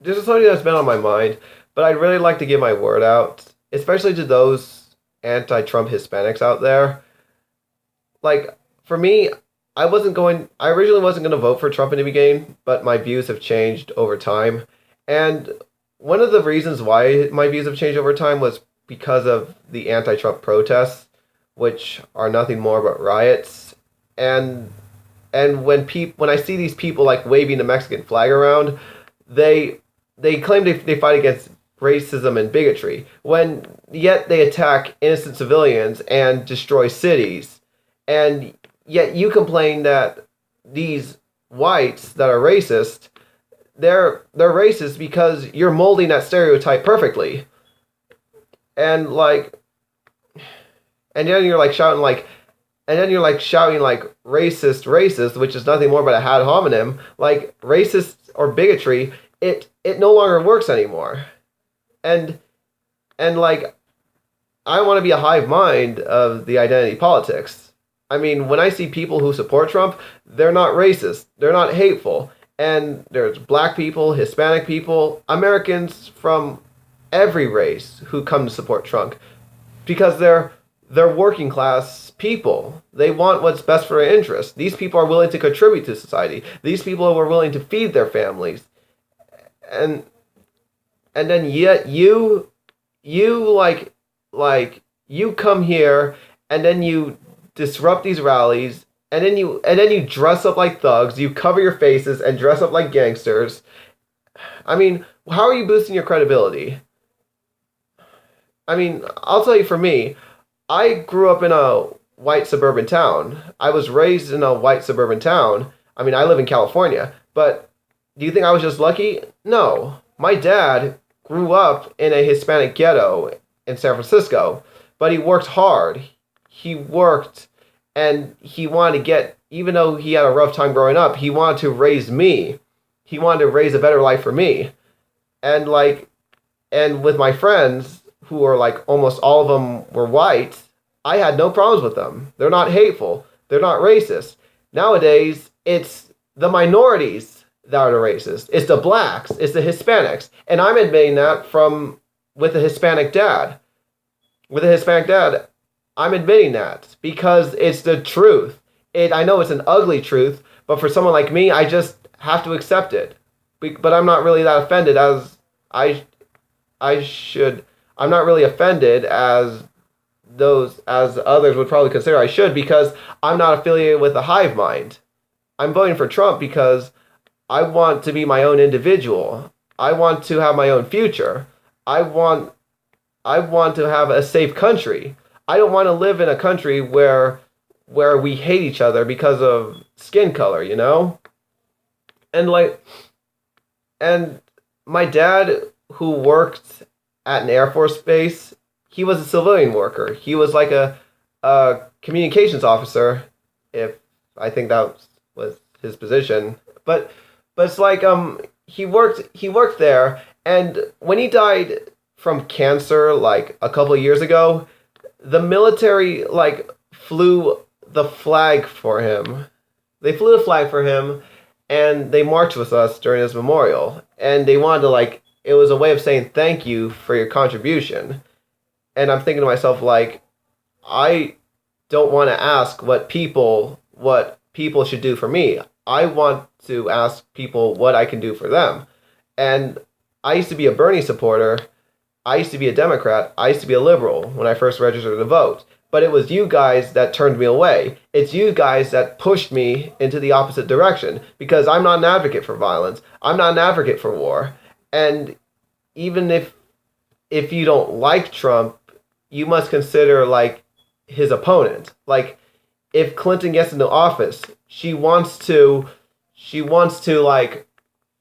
This is something that's been on my mind, but I'd really like to give my word out, especially to those anti-Trump Hispanics out there. Like, for me, I originally wasn't going to vote for Trump in the beginning, but my views have changed over time. And one of the reasons why my views have changed over time was because of the anti-Trump protests, which are nothing more but riots. And when I see these people like waving the Mexican flag around, they they claim they fight against racism and bigotry, when yet they attack innocent civilians and destroy cities. And yet you complain that these whites that are racist, they're racist because you're molding that stereotype perfectly. And like and then you're like shouting like and then you're like shouting like racist, racist, which is nothing more but a ad hominem. Like racist or bigotry, it no longer works anymore. And like I want to be a hive mind of the identity politics. I mean, when I see people who support Trump, they're not racist, they're not hateful, and there's black people, Hispanic people, Americans from every race who come to support Trump because they're working class people. They want what's best for their interests. These people are willing to contribute to society. These people are willing to feed their families. And then yet you you come here and then you disrupt these rallies and then you dress up like thugs, you cover your faces and dress up like gangsters. I mean, how are you boosting your credibility? I mean, I'll tell you, for me, I grew up in a white suburban town. I was raised in a white suburban town. I mean, I live in California, but do you think I was just lucky? No. My dad grew up in a Hispanic ghetto in San Francisco, but he worked hard. He worked and he wanted to get, even though he had a rough time growing up, he wanted to raise me. He wanted to raise a better life for me. And and with my friends, who are like almost all of them were white, I had no problems with them. They're not hateful. They're not racist. Nowadays, it's the minorities that are the racist. It's the blacks. It's the Hispanics. And I'm admitting that from with a Hispanic dad. With a Hispanic dad, I'm admitting that because it's the truth. I know it's an ugly truth, but for someone like me, I just have to accept it. But I'm not really that offended as I I should. I'm not really offended as others would probably consider I should, because I'm not affiliated with a hive mind. I'm voting for Trump because I want to be my own individual. I want to have my own future. I want I want to have a safe country. I don't want to live in a country where we hate each other because of skin color, you know? And and my dad, who worked at an Air Force base, he was a civilian worker. He was like a communications officer, if I think that was his position. But it's like he worked there, and when he died from cancer like a couple of years ago, the military like flew the flag for him. They flew the flag for him, and they marched with us during his memorial. And they wanted to like it was a way of saying thank you for your contribution. And I'm thinking to myself like, I don't want to ask what people should do for me. I want to ask people what I can do for them. And I used to be a Bernie supporter. I used to be a Democrat. I used to be a liberal when I first registered to vote. But it was you guys that turned me away. It's you guys that pushed me into the opposite direction, because I'm not an advocate for violence. I'm not an advocate for war. And even if you don't like Trump, you must consider like his opponent. Like if Clinton gets into office, she wants to like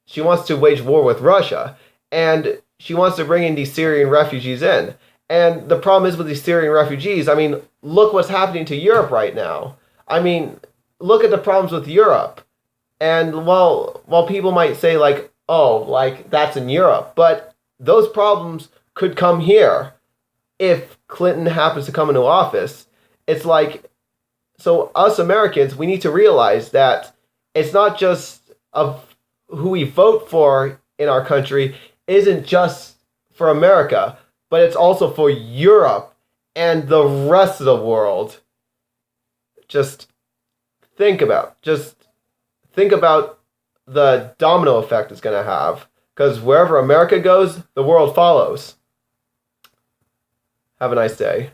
she wants to wage war with Russia, and she wants to bring in these Syrian refugees in. And the problem is with these Syrian refugees, I mean, look what's happening to Europe right now. I mean, look at the problems with Europe. And while people might say like, "Oh, like that's in Europe," but those problems could come here if Clinton happens to come into office. It's like, so us Americans, we need to realize that it's not just of who we vote for in our country isn't just for America, but it's also for Europe and the rest of the world. Just just think about the domino effect it's going to have. Because wherever America goes, the world follows. Have a nice day.